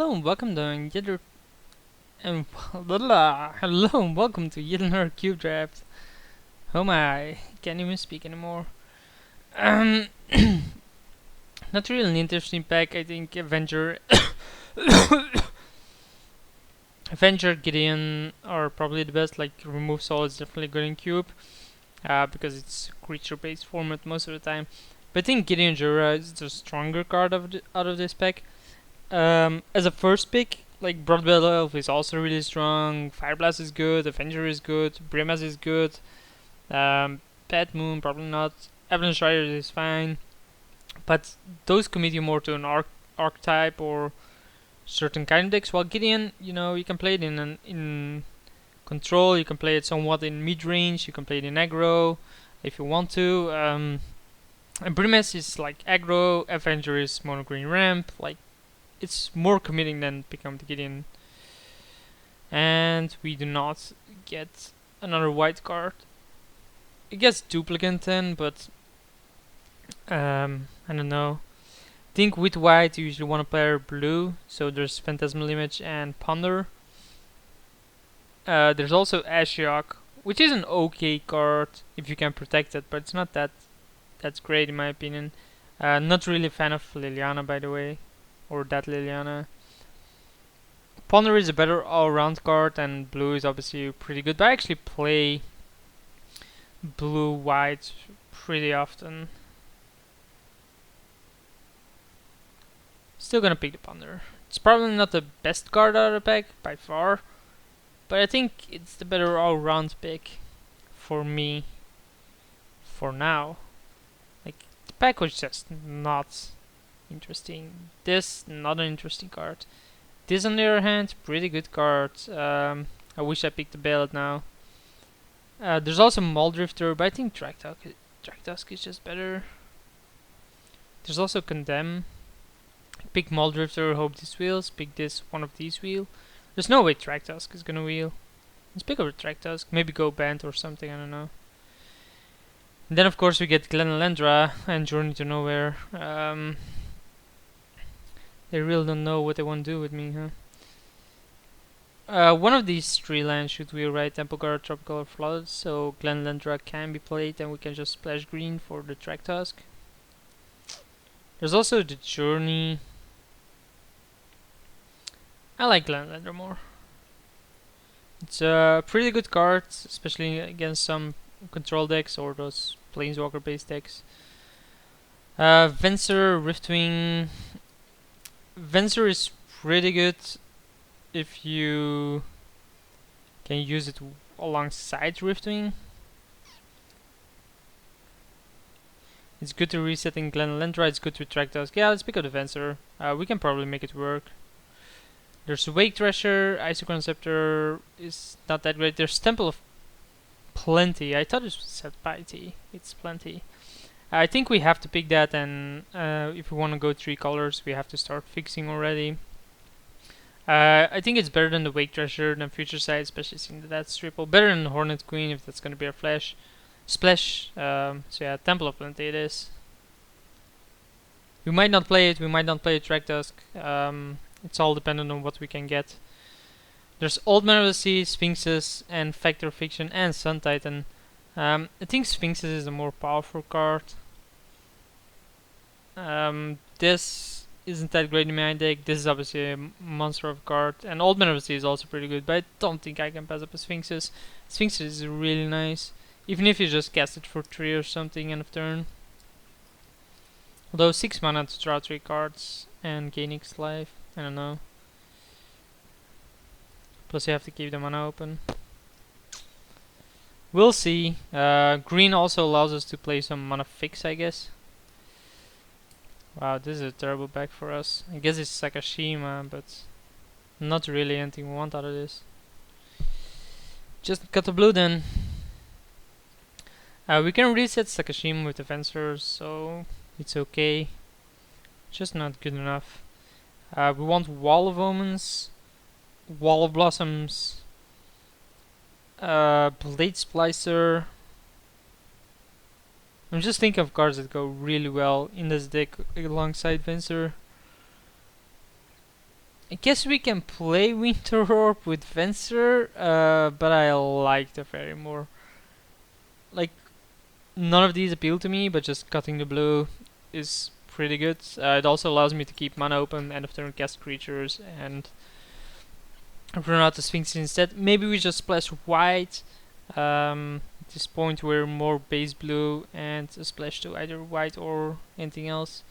Hello and welcome to yet and hello and welcome to yet another cube draft. Oh my, can't even speak anymore. Um, Not really an interesting pack. I think Avenger, Gideon are probably the best. Like Remove Soul is definitely good in cube, because it's creature-based format most of the time. But I think Gideon Jura is the stronger card out of this pack. As a first pick, like Broadwell Elf is also really strong. Fireblast is good. Avenger is good. Brimaz is good. Bad Moon probably not. Avalanche Rider is fine, but those commit you more to an archetype or certain kind of decks. While Gideon, you can play it in control. You can play it somewhat in mid range. You can play it in aggro if you want to. And Brimaz is like aggro. Avenger is mono green ramp. Like it's more committing than Become the Gideon. And we do not get another white card. It gets duplicate then, but I don't know. I think with white you usually want to pair blue, so there's Phantasmal Image and Ponder. There's also Ashiok, which is an okay card if you can protect it, but it's not that's great in my opinion. Not really a fan of Liliana, by the way, or that Liliana. Ponder is a better all-round card, and blue is obviously pretty good. But I actually play blue-white pretty often. Still gonna pick the Ponder. It's probably not the best card out of the pack by far, but I think it's the better all-round pick for me for now. Like the pack was just not interesting. This not an interesting card. This, on the other hand, pretty good card. I wish I picked the Ballad now. There's also Muldrifter, but I think Dragtusk is just better. There's also Condemn. Pick Muldrifter, hope this wheels. Pick this, one of these wheel. There's no way Dragtusk is gonna wheel. Let's pick up a Dragtusk. Maybe go Band or something, I don't know. And then of course we get Glenalendra and Journey to Nowhere. They really don't know what they want to do with me, huh? One of these three lands should wheel, right? Temple Guard, Tropical, or Flood. So Glenalendra can be played, and we can just splash green for the Dragtusk. There's also the Journey. I like Glenalendra more. It's a pretty good card, especially against some control decks or those Planeswalker based decks. Venser, Riftwing. Venser is pretty good if you can use it alongside Riftwing. It's good to reset in Glenalendra, it's good to track those. Yeah, let's pick up the Venser. We can probably make it work. There's Wake Thrasher, Isochron Scepter is not that great. There's Temple of Plenty. I thought it was set Piety. It's Plenty. I think we have to pick that, and if we want to go 3 colors, we have to start fixing already. I think it's better than the Wake Treasure than Future Sight, especially seeing that that's triple. Better than Hornet Queen if that's going to be our splash. So yeah, Temple of Plenty it is. We might not play it, we might not play Dragtusk. It's all dependent on what we can get. There's Old Man of the Sea, Sphinxes, and Factor Fiction, and Sun Titan. I think Sphinxes is a more powerful card. This isn't that great in my deck. This is obviously a monster of a card. And Old Man of the Sea is also pretty good, but I don't think I can pass up a Sphinxes. Sphinxes is really nice, even if you just cast it for 3 or something end of turn. Although 6 mana to draw 3 cards and gain X life, I don't know. Plus you have to keep the mana open. We'll see. Green also allows us to play some mana fix, I guess. Wow, this is a terrible back for us. I guess it's Sakashima, but not really anything we want out of this. Just cut the blue then. We can reset Sakashima with the Fencers, so it's okay. Just not good enough. We want Wall of Omens, Wall of Blossoms, Blade Splicer. I'm just thinking of cards that go really well in this deck alongside Venser. I guess we can play Winter Orb with Venser, but I like the Fairy more. Like, none of these appeal to me, but just cutting the blue is pretty good. It also allows me to keep mana open, end of turn cast creatures, and run out the Sphinx instead. Maybe we just splash white. At this point we're more base blue and a splash to either white or anything else.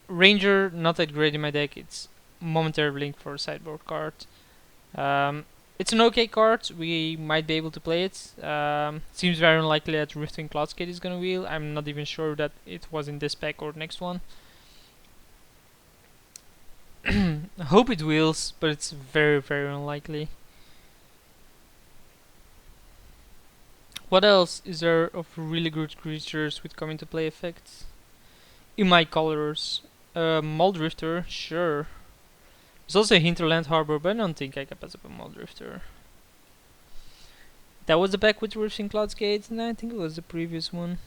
Ranger, not that great in my deck. It's momentary blink for a sideboard card. It's an okay card. We might be able to play it. Seems very unlikely that Rifting Cloudscape is gonna wheel. I'm not even sure that it was in this pack or next one. I hope it wheels, but it's very, very unlikely. What else is there of really good creatures with come into play effects? In my colors. Muldrifter, sure. There's also a Hinterland Harbor, but I don't think I can pass up a Muldrifter. That was the pack with Rifting Cloudscape, and I think it was the previous one.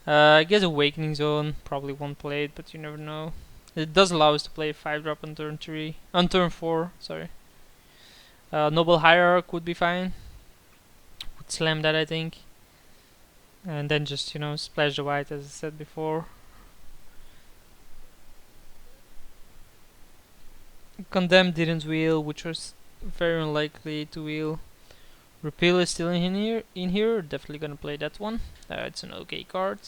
I guess Awakening Zone, probably won't play it, but you never know. It does allow us to play 5-drop on turn 3. On turn 4, sorry. Noble Hierarch would be fine. Would slam that, I think. And then just, you know, splash the white as I said before. Condemn didn't wheel, which was very unlikely to wheel. Repeal is still in here. Definitely gonna play that one. It's an okay card.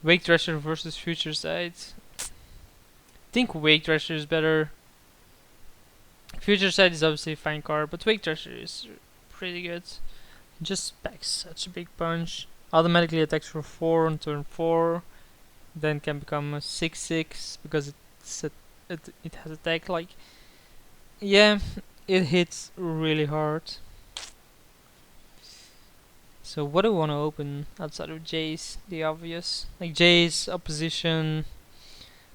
Wake Thrasher versus Future Sight. I think Wake Thrasher is better. Future Sight is obviously a fine card, but Wake Thrasher is pretty good. Just packs such a big punch. Automatically attacks for 4 on turn 4. Then can become a 6/6 because it has attack. Like, yeah, it hits really hard. So what do I want to open outside of Jace? The obvious, like Jace, Opposition.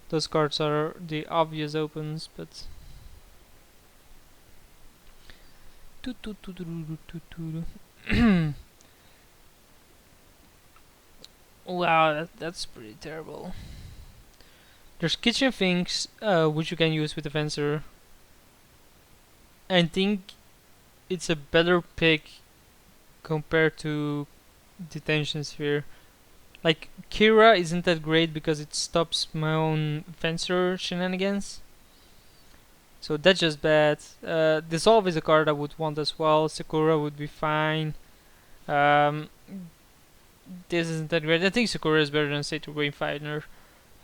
Those cards are the obvious opens, but. Wow, that's pretty terrible. There's Kitchen Finks, which you can use with the Fencer. I think it's a better pick compared to Detention Sphere. Like, Kira isn't that great because it stops my own Fencer shenanigans. So that's just bad. Dissolve is a card I would want as well. Sakura would be fine. This isn't that great. I think Sakura is better than Satyr Wayfinder.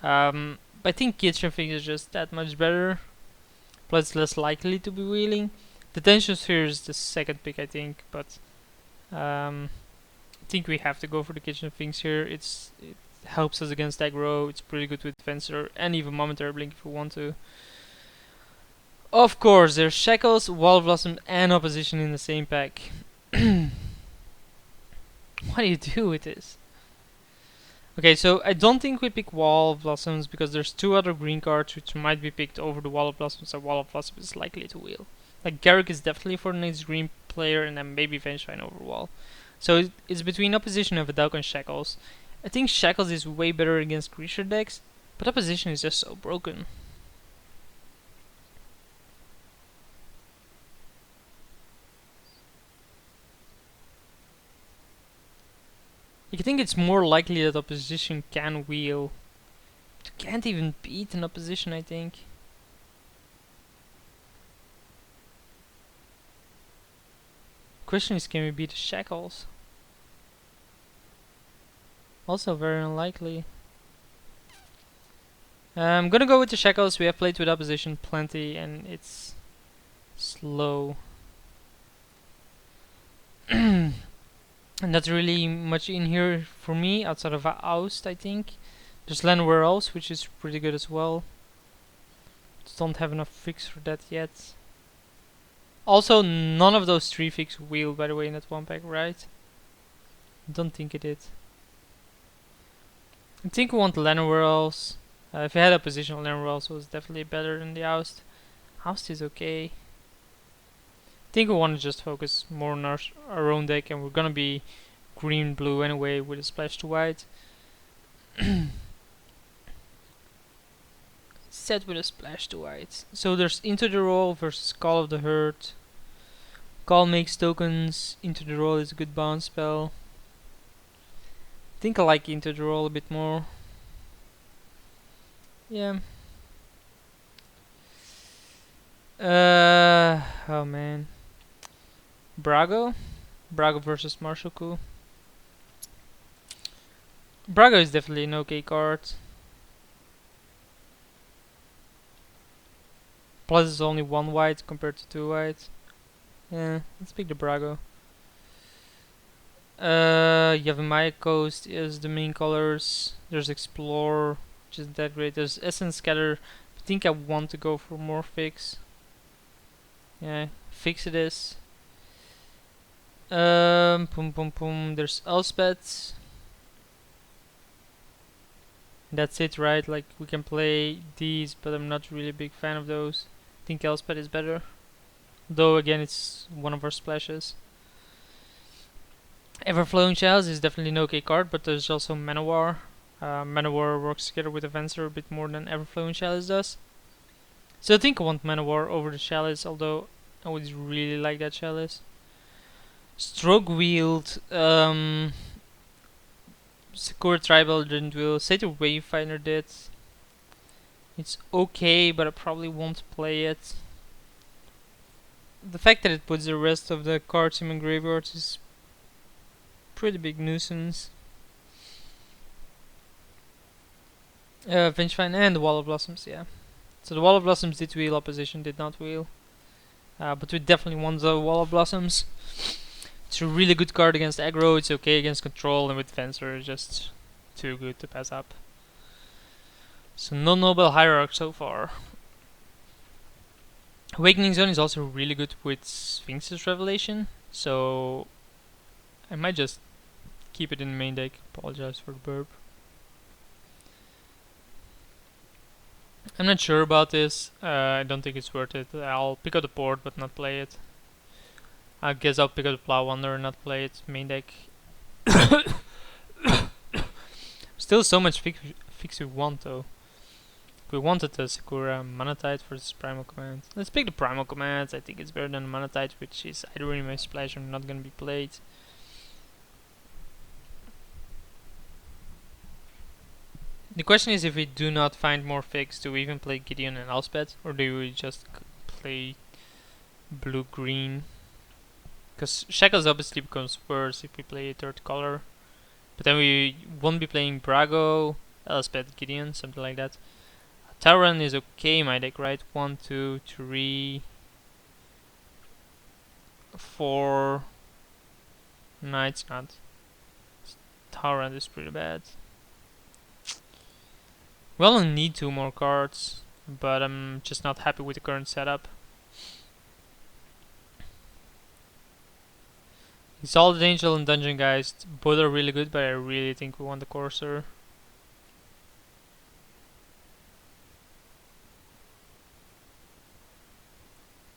But I think Kitchen Finks is just that much better. Plus less likely to be wheeling. Detention Sphere is the second pick, I think, but I think we have to go for the Kitchen Finks here. It helps us against aggro. It's pretty good with Fencer and even Momentary Blink if we want to. Of course, there's Shackles, Wall of Blossom, and Opposition in the same pack. What do you do with this? Okay, so I don't think we pick Wall of Blossoms because there's 2 other green cards which might be picked over the Wall of Blossoms, so Wall of Blossoms is likely to wheel. Like, Garruk is definitely for the next green player, and then maybe Vengevine over Wall. So it's between Opposition and Vidalco and Shackles. I think Shackles is way better against creature decks, but Opposition is just so broken. I think it's more likely that Opposition can wheel. You can't even beat an Opposition, I think. Question is, can we beat the Shackles? Also very unlikely. I'm gonna go with the Shackles. We have played with Opposition plenty and it's slow. And not really much in here for me outside of Oust, I think. There's Llanowar Elves, which is pretty good as well. Just don't have enough fix for that yet. Also, none of those 3 fix wheel, by the way, in that one pack, right? Don't think it did. I think we want Llanowar Elves. If we had a position, Llanowar Elves was definitely better than the Oust. Oust is okay. I think we want to just focus more on our own deck, and we're gonna be green-blue anyway with a splash to white. Let's set with a splash to white. So there's Into the Roll versus Call of the Herd. Call makes tokens, Into the Roll is a good bounce spell. I think I like Into the Roll a bit more. Yeah. Oh man. Brago? Brago versus Marshall Coup. Brago is definitely an okay card. Plus it's only 1 white compared to 2 white. Yeah, let's pick the Brago. Yavimaya Coast is the main colors. There's Explore, which isn't that great. There's Essence Scatter. I think I want to go for more fix. Yeah, fix it is. Pum pum pum. There's Elspeth. That's it, right? Like we can play these, but I'm not really a big fan of those. I think Elspeth is better. Though again, it's one of our splashes. Everflowing Chalice is definitely an okay card, but there's also Manowar. Manowar works together with Advencer a bit more than Everflowing Chalice does. So I think I want Manowar over the Chalice, although I would really like that Chalice. Stroke Wield, Sakura Tribal didn't will. Satyr Wayfinder did. It's okay, but I probably won't play it. The fact that it puts the rest of the cards in my graveyards is pretty big nuisance. Vengefine and the Wall of Blossoms, yeah. So the Wall of Blossoms did wheel, opposition did not wheel. But we definitely want the Wall of Blossoms. It's a really good card against aggro, it's okay against control, and with Fencer it's just too good to pass up. So no Noble Hierarch so far. Awakening Zone is also really good with Sphinx's Revelation, so I might just keep it in the main deck. Apologize for the burp. I'm not sure about this. I don't think it's worth it. I'll pick up the port but not play it. I guess I'll pick up the Plow Wonder and not play it main deck. Still so much fix we want though. We wanted the Sakura Manatite for this Primal Command. Let's pick the Primal Command. I think it's better than the Manatite, which is either in my splash or not gonna be played. The question is, if we do not find more fix, do we even play Gideon and Elspeth, or do we just play blue-green? Because Shackles obviously becomes worse if we play a third color. But then we won't be playing Brago, Elspeth, Gideon, something like that. Tauren is okay in my deck, right? 1, 2, 3, 4. No, it's not. Tauren is pretty bad. We only need 2 more cards, but I'm just not happy with the current setup. Exalted Angel and Dungeon Geist, both are really good, but I really think we want the Courser.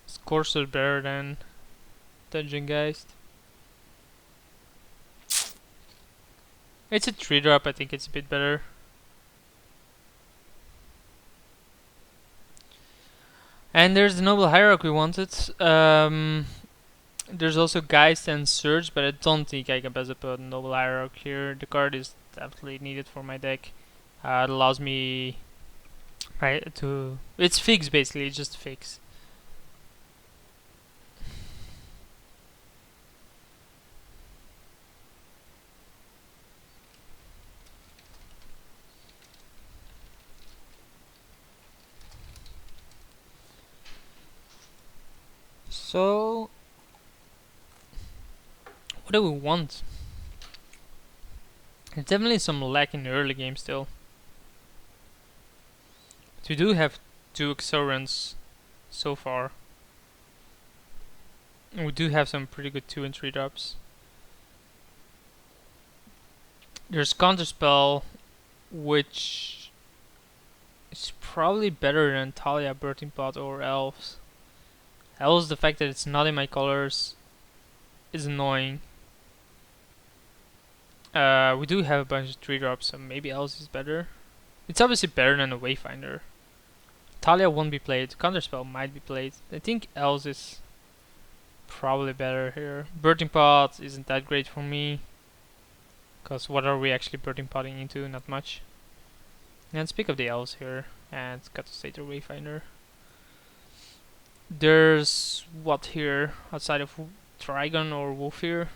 Is Courser better than Dungeon Geist? It's a 3-drop, I think it's a bit better. And there's the Noble Hierarch we wanted. There's also Geist and Surge, but I don't think I can pass up a Noble Hierarch here. The card is absolutely needed for my deck. It allows me to... It's fix basically, it's just fix. So, what do we want? There's definitely some lack in the early game still. But we do have 2 Exorans so far. And we do have some pretty good 2 and 3 drops. There's Counterspell, which is probably better than Talia, Birthing Pot, or Elves. Elves, the fact that it's not in my colors is annoying. We do have a bunch of 3 drops, so maybe Elves is better. It's obviously better than a Wayfinder. Talia won't be played. Counterspell might be played. I think Elves is probably better here. Birthing Pot isn't that great for me. Because what are we actually birthing potting into? Not much. And speak of the Elves here. And got to Stater Wayfinder. There's what here outside of Trigon or Wolfir?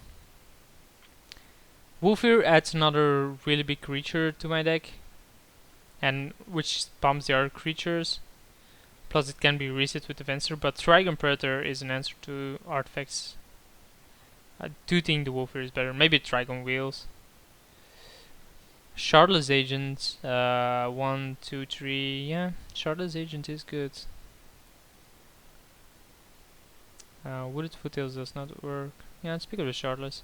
Wolfir adds another really big creature to my deck, and which pumps the other creatures. Plus it can be reset with the Venser, but Trigon Predator is an answer to artifacts. I do think the Wolfir is better. Maybe Trigon Wheels. Shardless Agent, 1, 2, 3. Yeah, Shardless Agent is good. Wooded Foothills does not work. Yeah, speak of the Shardless.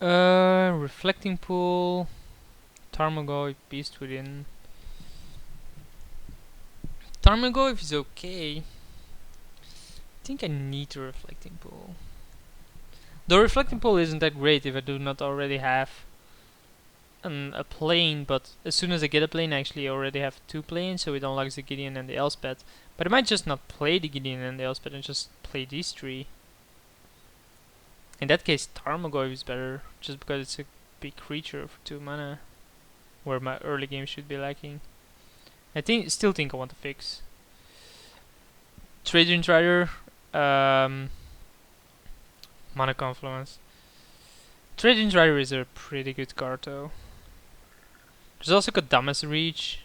Reflecting Pool, Tarmogoyf, Beast Within. Tarmogoyf is okay. I think I need a Reflecting Pool. The Reflecting Pool isn't that great if I do not already have a plane, but as soon as I get a plane, I actually already have 2 planes, so it unlocks the Gideon and the Elspeth. But I might just not play the Gideon and the Elspeth and just play these 3. In that case, Tarmogoyf is better, just because it's a big creature for 2 mana, where my early game should be lacking. I still think I want to fix. Trader Intrider, Mana Confluence. Trader Intrider is a pretty good card though. There's also Kodama's Reach,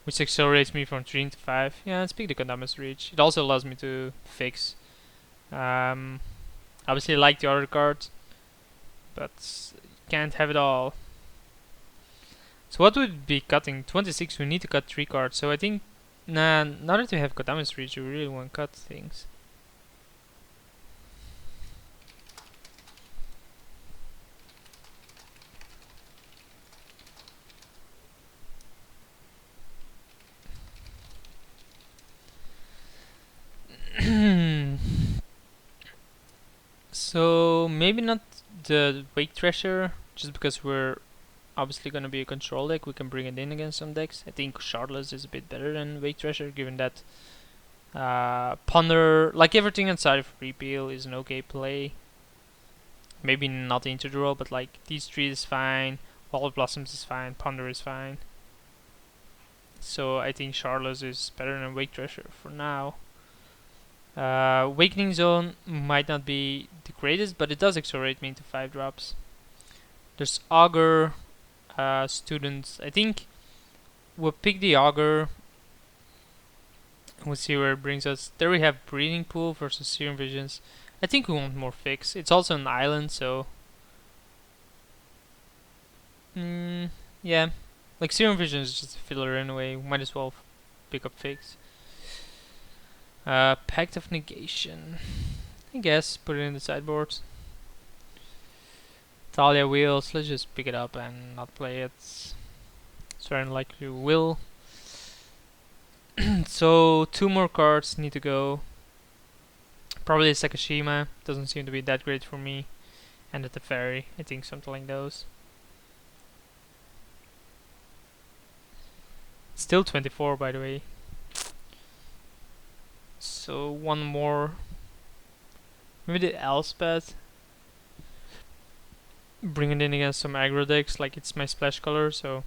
which accelerates me from 3 to 5. Yeah, let's pick the Kodama's Reach. It also allows me to fix. Obviously I like the other cards, but can't have it all. So what would be cutting? 26, we need to cut 3 cards, so I think, now that we have Kodama's Reach, we really want to cut things. So maybe not the Wake Thresher, just because we're obviously gonna be a control deck. We can bring it in against some decks. I think Shardless is a bit better than Wake Thresher, given that Ponder, like everything inside of Repeal, is an okay play. Maybe not into the roll, but like these 3 is fine. Wall of Blossoms is fine. Ponder is fine. So I think Shardless is better than Wake Thresher for now. Awakening Zone might not be the greatest, but it does accelerate me into 5 drops. There's Augur, Students. I think we'll pick the Augur. We'll see where it brings us. There we have Breeding Pool versus Serum Visions. I think we want more fix. It's also an island, so yeah. Like Serum Vision is just a filler anyway. Might as well pick up fix. Pact of Negation. I guess put it in the sideboard. Thalia Wheels. Let's just pick it up and not play it. It's very unlikely we will. So 2 more cards need to go. Probably a Sakashima. Doesn't seem to be that great for me. And the Teferi. I think something like those. Still 24 by the way. So 1 more. Maybe the Elspeth. Bring it in against some aggro decks, like it's my splash color, so.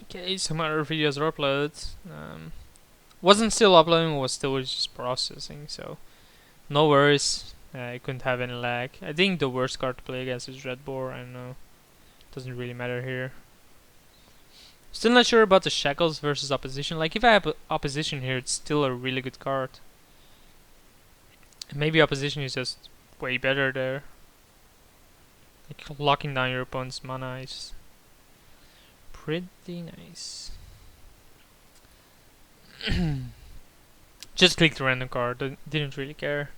Okay, some other videos are uploaded. Wasn't still uploading, was still just processing, so no worries. I couldn't have any lag. I think the worst card to play against is Red Boar. I don't know. Doesn't really matter here. Still not sure about the Shackles versus Opposition. Like if I have Opposition here, it's still a really good card. Maybe Opposition is just way better there. Like locking down your opponent's mana is pretty nice. Just clicked the random card, didn't really care.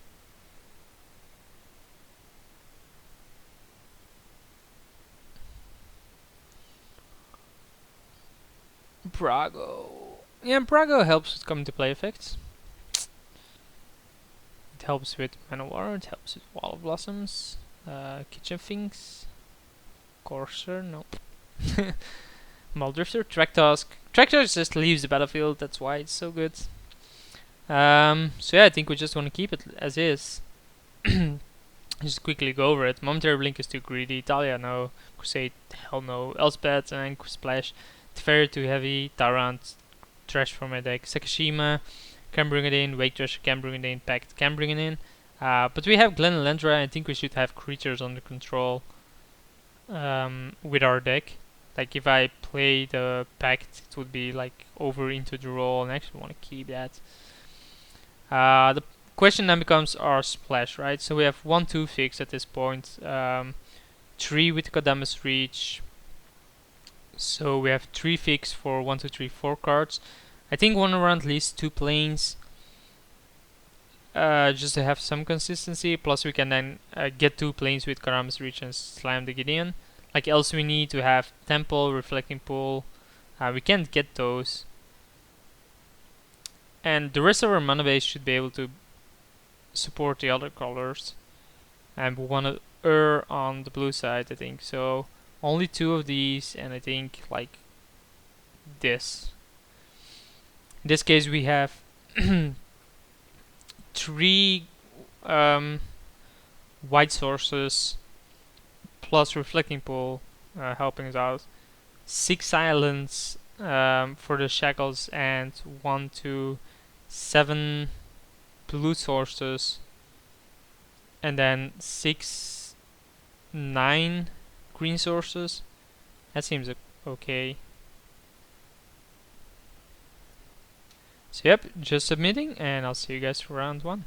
Brago. Yeah, Brago helps with coming to play effects. It helps with Manowar, it helps with Wall of Blossoms, Kitchen Finks, Courser, nope. Muldrifter, Traktusk. Traktusk just leaves the battlefield, that's why it's so good. So yeah, I think we just want to keep it as is. Just quickly go over it. Momentary Blink is too greedy. Talia, no. Crusade, hell no. Elspeth and Splash. Teferi, too heavy. Tyrant, trash from my deck. Sekishima, can bring it in. Wake Thresher, can bring it in. Pact, can bring it in. But we have Glen and Lendra. I think we should have creatures under control with our deck. Like if I play the Pact, it would be like over into the roll, and I actually want to keep that. The question then becomes our splash, right? So we have 1-2 fix at this point, 3 with Kodamas Reach. So we have 3 fix for 1, 2, 3, 4 cards. I think one around at least 2 planes, just to have some consistency. Plus we can then get 2 planes with Kodamas Reach and slam the Gideon. Like else we need to have Temple, Reflecting Pool. We can't get those. And the rest of our mana base should be able to support the other colors. And we want to err on the blue side, I think. So only 2 of these, and I think like this. In this case, we have 3 white sources plus Reflecting Pool helping us out. 6 islands for the shackles, and 1, 2, 7 blue sources, and then 6, 9 green sources. That seems okay. So yep, just submitting, and I'll see you guys for round 1.